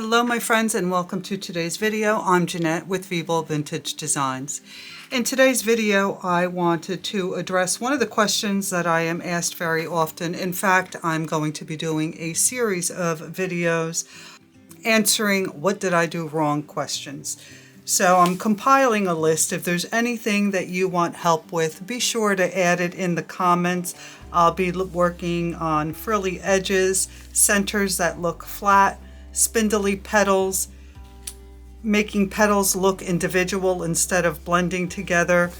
Hello my friends and welcome to today's video. I'm Jeanette with Vivo Vintage Designs. In today's video I wanted to address one of the questions that I am asked very often. In fact, I'm going to be doing a series of videos answering what did I do wrong questions. So I'm compiling a list. If there's anything that you want help with, be sure to add it in the comments. I'll be working on frilly edges, centers that look flat, spindly petals, making petals look individual instead of blending together,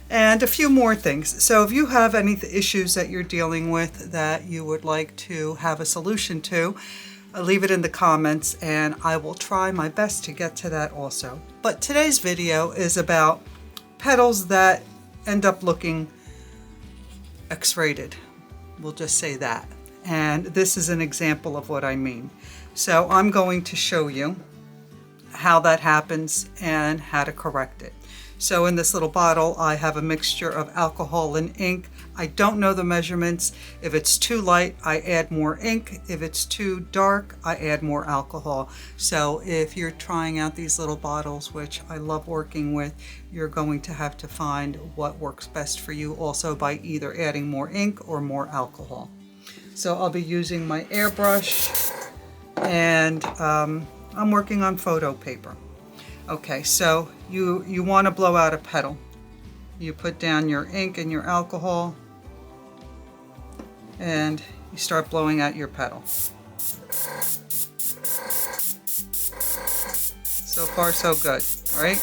and a few more things. So if you have any issues that you're dealing with that you would like to have a solution to, leave it in the comments and I will try my best to get to that also. But today's video is about petals that end up looking X-rated. We'll just say that. And this is an example of what I mean. So I'm going to show you how that happens and how to correct it. So in this little bottle, I have a mixture of alcohol and ink. I don't know the measurements. If it's too light, I add more ink. If it's too dark, I add more alcohol. So if you're trying out these little bottles, which I love working with, you're going to have to find what works best for you also by either adding more ink or more alcohol. So I'll be using my airbrush and I'm working on photo paper. Okay, so you want to blow out a petal. You put down your ink and your alcohol and you start blowing out your petal. So far so good, right?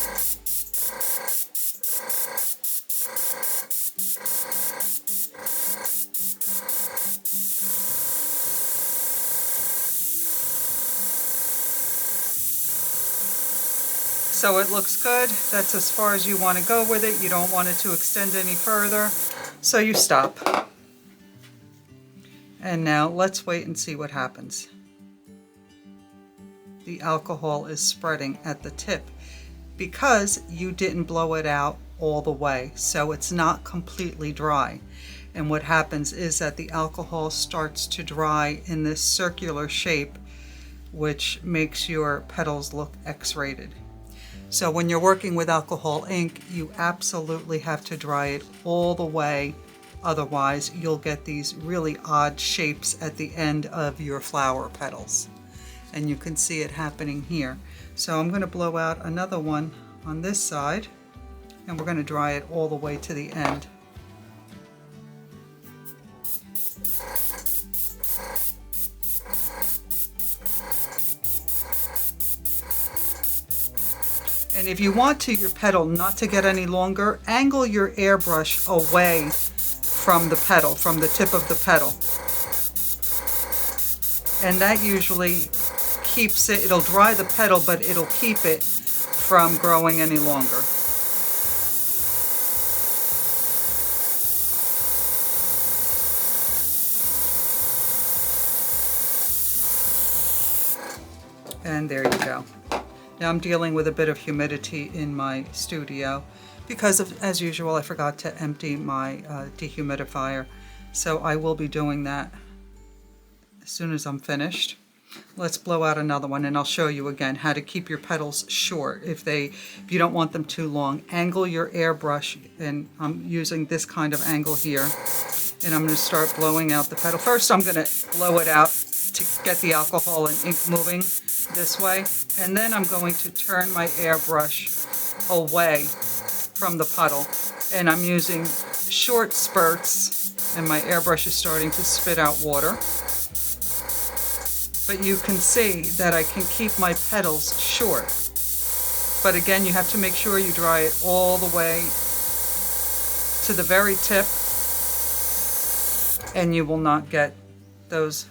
So it looks good. That's as far as you want to go with it. You don't want it to extend any further, so you stop. And now let's wait and see what happens. The alcohol is spreading at the tip because you didn't blow it out all the way, so it's not completely dry. And what happens is that the alcohol starts to dry in this circular shape, which makes your petals look X-rated. So when you're working with alcohol ink, you absolutely have to dry it all the way. Otherwise, you'll get these really odd shapes at the end of your flower petals. And you can see it happening here. So I'm going to blow out another one on this side, and we're going to dry it all the way to the end. And if you want your petal not to get any longer, angle your airbrush away from the petal, from the tip of the petal. And that usually keeps it, it'll dry the petal, but it'll keep it from growing any longer. And there you go. Now I'm dealing with a bit of humidity in my studio because of, as usual, I forgot to empty my dehumidifier. So I will be doing that as soon as I'm finished. Let's blow out another one and I'll show you again how to keep your petals short. If you don't want them too long, angle your airbrush, and I'm using this kind of angle here. And I'm going to start blowing out the petal. First I'm going to blow it out to get the alcohol and ink moving this way, and then I'm going to turn my airbrush away from the puddle, and I'm using short spurts, and my airbrush is starting to spit out water. But you can see that I can keep my petals short. But again, you have to make sure you dry it all the way to the very tip, and you will not get those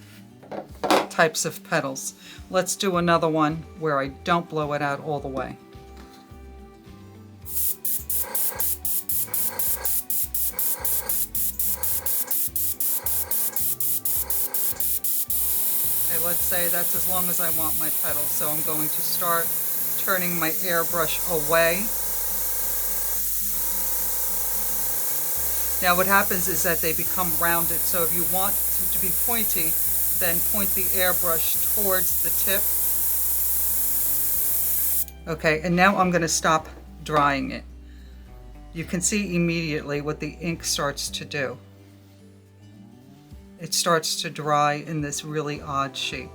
types of petals. Let's do another one where I don't blow it out all the way. Okay, let's say that's as long as I want my petal. So I'm going to start turning my airbrush away. Now what happens is that they become rounded, so if you want them to be pointy, then point the airbrush towards the tip Okay, and now I'm going to stop drying it. You can see immediately what the ink starts to do. It starts to dry in this really odd shape.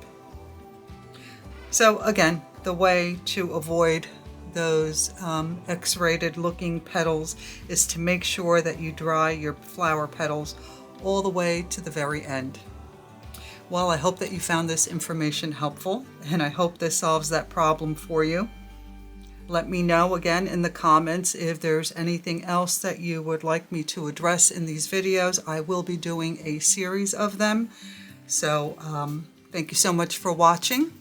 So again, the way to avoid those X-rated looking petals is to make sure that you dry your flower petals all the way to the very end. Well, I hope that you found this information helpful, and I hope this solves that problem for you. Let me know again in the comments if there's anything else that you would like me to address in these videos. I will be doing a series of them. So thank you so much for watching.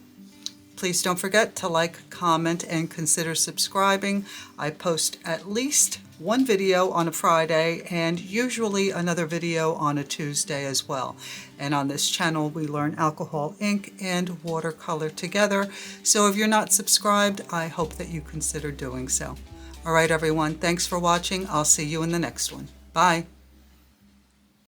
Please don't forget to like, comment, and consider subscribing. I post at least one video on a Friday and usually another video on a Tuesday as well. And on this channel, we learn alcohol ink and watercolor together. So if you're not subscribed, I hope that you consider doing so. All right, everyone, thanks for watching. I'll see you in the next one. Bye.